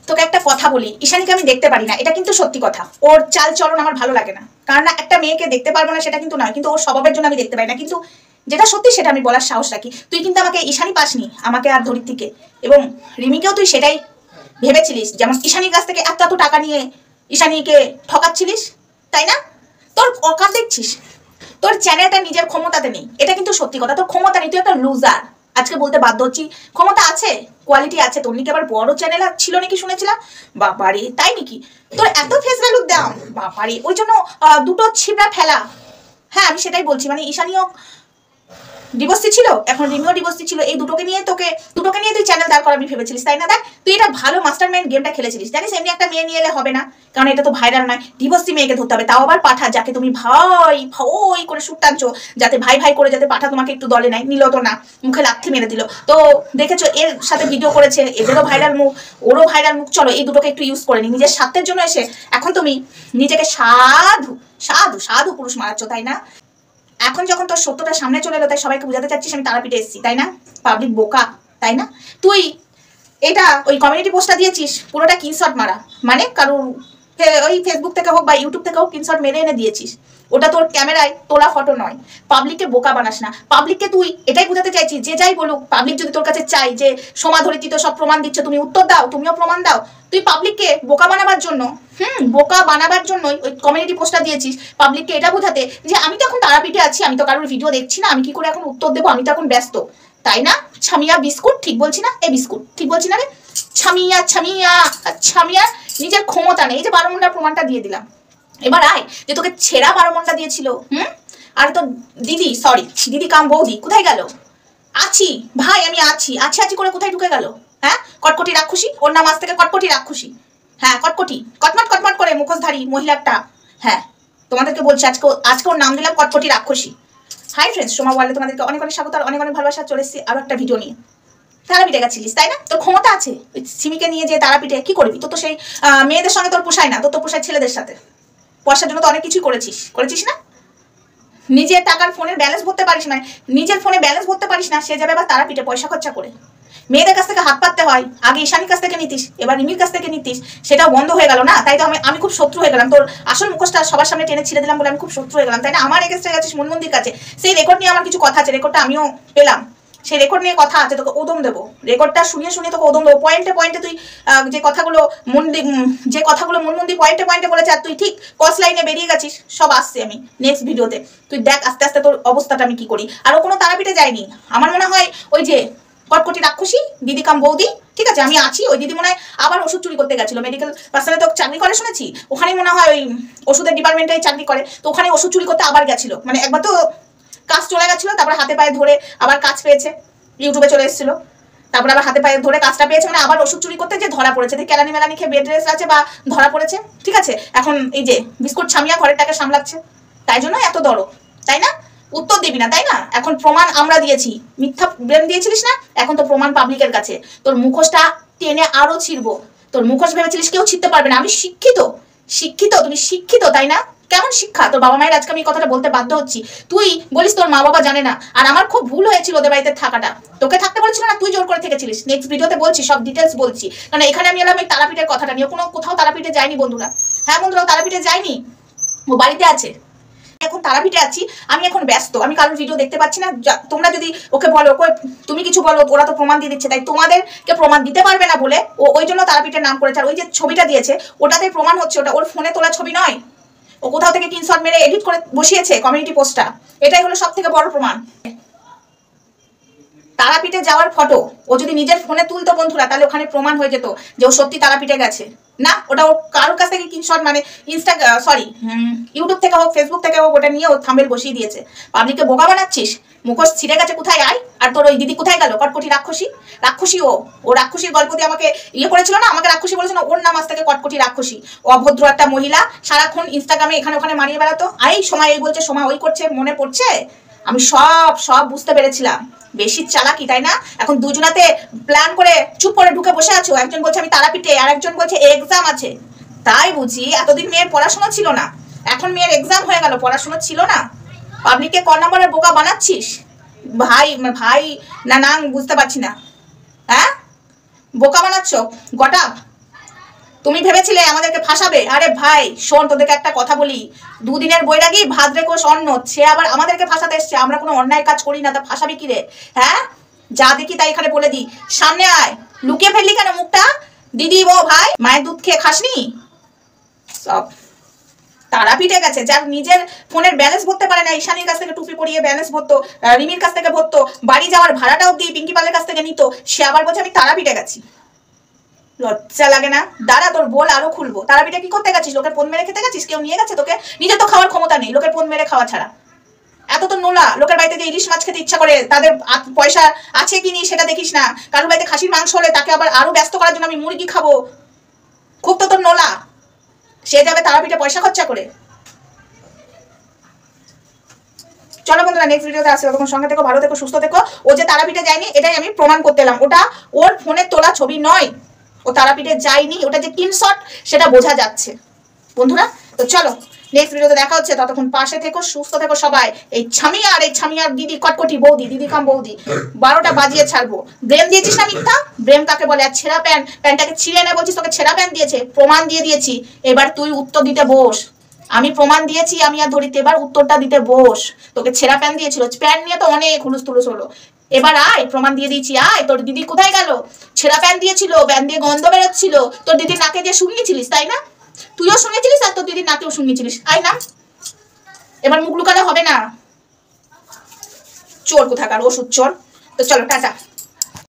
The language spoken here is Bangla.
তোকে একটা কথা বলি, ঈশানীকে আমি দেখতে পারি না, এটা কিন্তু সত্যি কথা। ওর চাল চলন আমার ভালো লাগে না, কারণ একটা মেয়েকে দেখতে পারবো না সেটা কিন্তু নয়, কিন্তু ওর স্বভাবের জন্য আমি দেখতে পাই না। কিন্তু যেটা সত্যি সেটা আমি বলার সাহস রাখি। তুই কিন্তু আমাকে ঈশানী পাসনি, আমাকে আর ধরিত্রীকে, এবং রিমিকেও তুই সেটাই ভেবেছিলিস, যেমন ঈশানীর কাছ থেকে এত টাকা নিয়ে ঈশানীকে ঠকাচ্ছিলিস, তাই না? তোর অকার দেখছিস, তোর চ্যানেলটা নিজের ক্ষমতাতে নেই, এটা কিন্তু সত্যি কথা। তোর ক্ষমতা নেই, তুই একটা লুজার। আজকে বলতে বাধ্য হচ্ছি, ক্ষমতা আছে, কোয়ালিটি আছে, তোর নাকি আবার বড় চ্যানেল ছিল নাকি শুনেছিলাম। বাবারে, তাই নাকি? তোর এত ফেস ভ্যালুর দাম, বাবারে, ওই জন্য দুটো ছিবড়া ফেলা। হ্যাঁ, আমি সেটাই বলছি, মানে ঈশানীও ডিভোর্সি ছিল, এখন রিমিও ডিভোর্সি ছিল, এই দুটোকে নিয়ে তুই চ্যানেল দাঁড় করাবি ভেবেছিলিস, তাই না? দেখ, তুই এটা ভালো মাস্টার মাইন্ড গেমটা খেলেছিলিস, জানিস এমনি একটা মেয়ে নিয়ে এলে হবে না, কারণ এটা তো ভাইরাল নয়। ডিভোর্সি মেয়েকে ধরতে হবে, তাও আবার পাঠা, যাকে তুমি ভাই ভাই করে সুট টানছো, যাতে ভাই ভাই করে যাতে পাঠা তোমাকে একটু দলে নেয়, নিল তো না, মুখে লাথি মেরে দিল। তো দেখেছো, এর সাথে ভিডিও করেছে, এদেরও ভাইরাল মুখ, ওরও ভাইরাল মুখ। চলো এই দুটোকে একটু ইউজ করে নি নিজের স্বার্থের জন্য, এসে এখন তুমি নিজেকে সাধু সাধু সাধু পুরুষ মারাচ্ছ, তাই না? এখন যখন তোর সত্যটা সামনে চলে এলো, তাই সবাইকে বুঝাতে চাচ্ছিস আমি তারাপীঠে এসেছি, তাই না? পাবলিক বোকা, তাই না? তুই এটা ওই কমিউনিটি পোস্টটা দিয়েছিস পুরোটা স্ক্রিনশট মারা, মানে কারণ ওই ফেসবুক থেকে হোক বা ইউটিউব থেকে হোক স্ক্রিনশট মেরে এনে দিয়েছিস, ওটা তোর ক্যামেরায় তোলা ফটো নয়। পাবলিককে বোকা বানাস না। পাবলিককে তুই এটাই বোঝাতে চাইছিস, যে যাই বলুক, পাবলিক যদি তোর কাছে চাই যে সোমা ধরিত্রী তো সব প্রমাণ দিচ্ছে, তুমি উত্তর দাও, তুমিও প্রমাণ দাও। তুই পাবলিককে বোকা বানাবার জন্য, বোকা বানাবার জন্যই ওই কমিউনিটি পোস্টটা দিয়েছিস, পাবলিককে এটা বোঝাতে যে আমি তো এখন তারাপীঠে আছি, আমি তো কারোর ভিডিও দেখছি না, আমি কি করে এখন উত্তর দেবো, আমি তো এখন ব্যস্ত, তাই না? ছামিয়া বিস্কুট, ঠিক বলছি না? এই বিস্কুট ঠিক বলছি না রে? ছামিয়া ছামিয়া ছামিয়া, নিজের ক্ষমতা নেই। এই যে বারমুন্ডার প্রমাণটা দিয়ে দিলাম, এবার আয় যে তোকে ছেঁড়া বারমুন্ডা দিয়েছিল। আর তো দিদি, সরি দিদি কাম বৌদি কোথায় গেল? আছি ভাই, আমি আছি আছি আছি করে কোথায় ঢুকে গেল? হ্যাঁ, কটকটি রাক্ষসী, ওর নাম আজ থেকে কটকটি রাক্ষসী। হ্যাঁ, কটকটি, কটমট কটমট করে মুখোশধারী মহিলাটা। হ্যাঁ, তোমাদেরকে বলছি, আজকে ওর নাম দিলাম কটকটি রাক্ষসী। হাই ফ্রেন্ডস, সোমা ওয়ার্ল্ডে তোমাদেরকে অনেক অনেক স্বাগত আর অনেক অনেক ভালোবাসা। চলে এসেছি আরো একটা ভিডিও নিয়ে। তারাপীঠে গেছিলিস, তাই না? তোর ক্ষমতা আছে, ওই সিমিকে নিয়ে যে তারাপীঠে কি করবি? তোর তো সেই মেয়েদের সঙ্গে তোর পোষায় না, তোর তো পোষায় ছেলেদের সাথে। পয়সার জন্য তো অনেক কিছুই করেছিস না? নিজের টাকার ফোনের ব্যালেন্স ভরতে পারিস না, নিজের ফোনে ব্যালেন্স ভরতে পারিস না, সে যাবে আবার তারাপীঠে পয়সা খরচা করে। মেয়েদের কাছ থেকে হাত পাততে হয়, আগে ঈশানীর কাছ থেকে নিতিস, এবার রিমির কাছ থেকে নিতিস, সেটাও বন্ধ হয়ে গেল না? তাই তো আমি খুব শত্রু হয়ে গেলাম, তোর আসল মুখোশটা সবার সামনে টেনে ছিঁড়ে দিলাম বলে আমি খুব শত্রু হয়ে গেলাম, তাই না? আমার এগেস্টে গেছিস মনমন্দির কাছে, সেই রেকর্ড নিয়ে আমার কিছু কথা আছে, রেকর্ডটা আমিও পেলাম, সেই রেকর্ড নিয়ে কথা আছে, তোকে ওদম দেবো, রেকর্ডটা শুনিয়ে তোকে ওদম দেবো। পয়েন্টে তুই যে কথাগুলো মনমন্দির পয়েন্টে বলেছে, আর তুই ঠিক কস লাইনে বেরিয়ে গেছিস, সব আসছে আমি নেক্সট ভিডিওতে, তুই দেখ আস্তে আস্তে তোর অবস্থাটা আমি কি করি। আর ও কোনো তারাপীঠে যায়নি, আমার মনে হয় ওই যে কটকটি রাক্ষসী দিদি কাম বৌদি, ঠিক আছে আমি আছি, ওই দিদি মনে হয় আবার ওষুধ চুরি করতে গেছিল, মেডিকেল পার্সোনালে তো চাকরি করে শুনেছি, ওখানে মনে হয় ওই ওষুধের ডিপার্টমেন্টে চাকরি করে, তো ওখানে ওষুধ চুরি করতে আবার গেছিল, মানে একবার তো কাজ চলে গেছিল, তারপরে হাতে পায়ে ধরে আবার কাজ পেয়েছে, ইউটিউবে চলে এসেছিল, তারপরে আবার হাতে পায়ে ধরে কাজটা পেয়েছে, মানে আবার ওষুধ চুরি করতে যে ধরা পড়েছে, কেলানি মেলানি খেয়ে বেড রেস্ট আছে বা ধরা পড়েছে, ঠিক আছে? এখন এই যে বিস্কুট ছামিয়া ঘরের টাকা সামলাচ্ছে, তাই জন্য এত দরদ, তাই না? উত্তর দিবি না, তাই না? এখন প্রমাণ আমরা দিয়েছি, মিথ্যা ব্রেন দিয়েছিলিস না, এখন তো প্রমাণ পাবলিকের কাছে, তোর মুখোশটা টেনে আরো ছিড়বো, তোর মুখোশ ভেবেছিলিস কেউ ছিঁড়তে পারবে না। আমি শিক্ষিত, তুমি শিক্ষিত, তাই না? কেমন শিক্ষা তোর বাবা মায়ের? আজকে আমি কথাটা বলতে বাধ্য হচ্ছি, তুই বলিস তোর মা বাবা জানে না, আর আমার খুব ভুল হয়েছিল ওদের বাড়িতে থাকাটা, তোকে থাকতে বলেছিল না, তুই জোর করে থেকেছিলিস। নেক্সট ভিডিওতে বলছি, সব ডিটেলস বলছি, কারণ এখানে আমি এলাম ওই তারাপীঠের কথাটা নিয়ে, কোথাও তারাপীঠে যায়নি বন্ধুরা। হ্যাঁ বন্ধুরা, তারাপীঠে যায়নি, ও বাড়িতে আছে, এখন তারাপীঠে আছি, আমি এখন ব্যস্ত, আমি কারোর ভিডিও দেখতে পাচ্ছি না। তোমরা যদি ওকে বলো, তুমি কিছু বলো, ওরা তো প্রমাণ দিয়ে দিচ্ছে, তাই তোমাদেরকে প্রমাণ দিতে পারবে না বলে ও ওই জন্য তারাপীঠের নাম করেছে। আর ওই যে ছবিটা দিয়েছে, ওটাতে প্রমাণ হচ্ছে, ওটা ওর ফোনে তোলা ছবি নয়, ও কোথাও থেকে স্ক্রিনশট মেরে এডিট করে বসিয়েছে কমিউনিটি পোস্টটা, এটাই হলো সব থেকে বড় প্রমাণ। তারাপীঠে যাওয়ার ফটো ও যদি নিজের ফোনে তুলতো বন্ধুরা, তাহলে ওখানে প্রমাণ হয়ে যেত যে ও সত্যি তারাপীঠে গেছে না। ওটা ও কারোর কাছ থেকে স্ক্রিনশট, মানে ইউটিউব থেকে হোক ফেসবুক থেকে হোক, ওটা নিয়ে ও থাম্বনেল বসিয়ে দিয়েছে। পাবলিককে বোকা বানাচ্ছিস, মুখোশ ছিঁড়ে গেছে, কোথায় আয়। আর তোর ওই দিদি কোথায় গেল? কটকটি রাক্ষসী, ও রাক্ষসীর গল্প দিয়ে আমাকে ইয়ে করেছিল না, আমাকে রাক্ষসী বলেছিল না, ওর নাম আজ থেকে কটকটি রাক্ষসী। অভদ্র একটা মহিলা, সারাক্ষণ ইনস্টাগ্রামে এখানে ওখানে মারিয়ে বেড়াতো, সময় এই বলছে, সময় ওই করছে, মনে পড়ছে, আমি সব বুঝতে পেরেছিলাম। বেশি চালাকি, তাই না? এখন দুজনাতে প্ল্যান করে চুপ করে ঢুকে বসে আছো, একজন বলছে আমি তারাপীঠে, আর একজন বলছে এক্সাম আছে। তাই বুঝি এতদিন মেয়ের পড়াশোনা ছিল না, এখন মেয়ের এক্সাম হয়ে গেল, পড়াশোনা ছিল না। পাবলিককে ক নম্বরের বোকা বানাচ্ছিস ভাই না বুঝতে পারছি না। হ্যাঁ, বোকা বানাচ্ছ, গটা তুমি ভেবেছিলে আমাদেরকে ফাঁসাবে? আরে ভাই শোন, তোদেরকে একটা কথা বলি, দুদিনের বৈরাগী ভাদ্রে কোষ অন্ন, সে আবার আমাদেরকে ফাঁসাতে এসছে। আমরা কোনো অন্যায় কাজ করি না, তা ফাঁসাবি কি রে? হ্যাঁ, যা দেখি তাই এখানে বলে দি। সামনে আয়। লুকিয়ে ফেললি কেন মুখটা? দিদি ও ভাই, মায়ের দুধ খেয়ে খাসনি? সব তারাপীঠে গেছে, যার নিজের ফোনের ব্যালেন্স ভরতে পারে না, ঈশানীর কাছ থেকে টুপি পরিয়ে ব্যালেন্স ভরতো, রিমির কাছ থেকে ভরতো, বাড়ি যাওয়ার ভাড়াটা অব্দি পিঙ্কি পালের কাছ থেকে নিত, সে আবার বলছে আমি তারাপীঠে গেছি। লজ্জা লাগে না? দাঁড়া, তোর বল আরো খুলবো। তারাপীঠে কি করতে গেছিস? লোকের ফোন মেরে খেতে গেছিস? কেউ নিয়ে গেছে তোকে? নিজের তো খাওয়ার ক্ষমতা নেই, লোকের ফোন মেরে খাওয়া ছাড়া। এত তো নোলা, লোকের বাড়িতে যে ইলিশ মাছ খেতে ইচ্ছা করে, তাদের পয়সা আছে কি নেই সেটা দেখিস না। কারোর বাড়িতে খাসির মাংস হলে তাকে আবার আরো ব্যস্ত করার জন্য আমি মুরগি খাবো। খুব তো তোর নোলা। সে যাবে তারাপীঠে পয়সা খরচা করে। চলো বন্ধুরা, নেক্সট ভিডিওতে আসবে, তখন সঙ্গে থেকো, ভালো থেকো, সুস্থ থেকো। ও যে তারাপীঠে যায়নি এটাই আমি প্রমাণ করতে এলাম, ওটা ওর ফোনে তোলা ছবি নয়, ও তারাপীঠে যায়নি, ওটা যে স্ক্রিনশট সেটা বোঝা যাচ্ছে বন্ধুরা। তো চলো নেক্সট ভিডিওতে দেখা হচ্ছে, ততক্ষণ পাশে থেকো, সুস্থ থেকো সবাই। এই ছামিয়ার দিদি কটকটি বৌদি, দিদি কাম বৌদি, 12টা বাজিয়ে ছাড়বো। ব্রেম দিয়েছিস না মিথ্যা? ব্রেম কাকে বলে? আর ছেঁড়া প্যান্টটাকে ছিঁড়ে না বলছিস, তোকে ছেঁড়া প্যান্ট দিয়েছে, প্রমাণ দিয়ে দিয়েছি। এবার তুই উত্তর দিতে বস। আমি প্রমাণ দিয়েছি, আমি আর ধরিতে, এবার উত্তরটা দিতে বস। তোকে ছেঁড়া প্যান্ট দিয়েছিল, প্যান্ট নিয়ে তো অনেক হুলুস তুলুস হলো। এবার আয়, প্রমাণ দিয়ে দিয়েছি, আয়। তোর দিদি কোথায় গেল? ছেঁড়া প্যান্ট দিয়েছিল, প্যান্ট দিয়ে গন্ধ বেরোচ্ছিল, তোর দিদির নাকে দিয়ে শুনিয়েছিলিস তাই না? তুইও শুনেছিলিস আর তোর দিদির নাকেও শুনিয়েছিলিস। আয় না, এবার মুখ লুকালে হবে না। চোর কোথাকার, ওষুধ চোর। তো চলো টাটা।